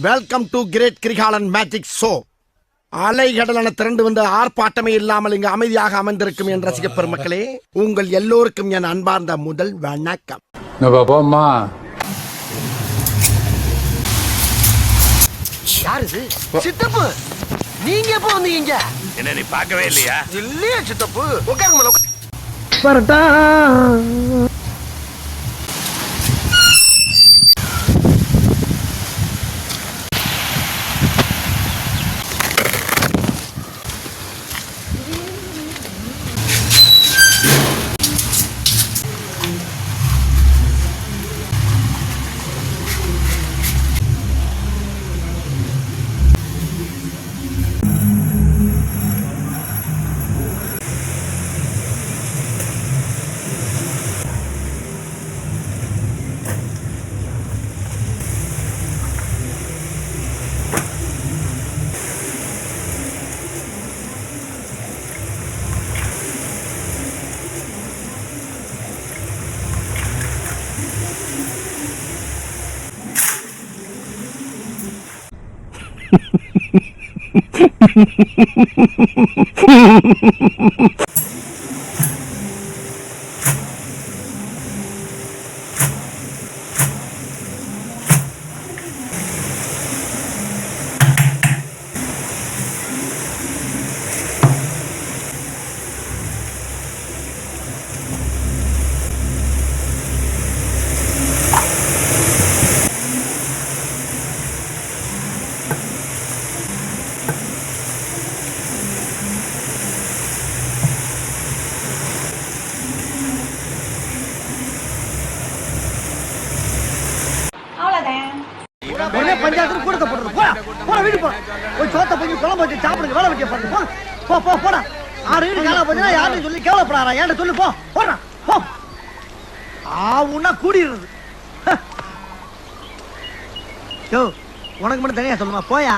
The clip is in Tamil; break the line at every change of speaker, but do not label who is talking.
Welcome to great Kirikalan magic show. அலைகடலான திரண்டு வந்து ஆர்ப்பாட்டமே இல்லாமல் இங்கு அமைதியாக அமைந்திருக்கும் என் ரசிக பெருமக்களே, உங்கள் எல்லோருக்கும் என் அன்பார்ந்த முதல் வணக்கம்.
யாரு சித்தப்பு? நீங்க எப்போ வந்தீங்க?
என்ன நீ பார்க்கவே இல்லையா?
இல்லையா சித்தப்பு? உட்காருங்க. பஞ்சாயத்து கூடத்தை போடுறது. போடா வீடு போ. போய் சோத்த போய் குழம்பு வச்சு சாப்பிடுங்க. வேலை வெட்டிய பாருங்க. போ போடா. 6 வீடு காலா போச்சுன்னா யாரும் சொல்லி கேவலப்படாரா? ஏன்டா சொல்லு போ. போடா போ. ஆவுன்னா கூடிடுறது. யோ உனக்கு மட்டும் தனியா சொல்லுமா போயா.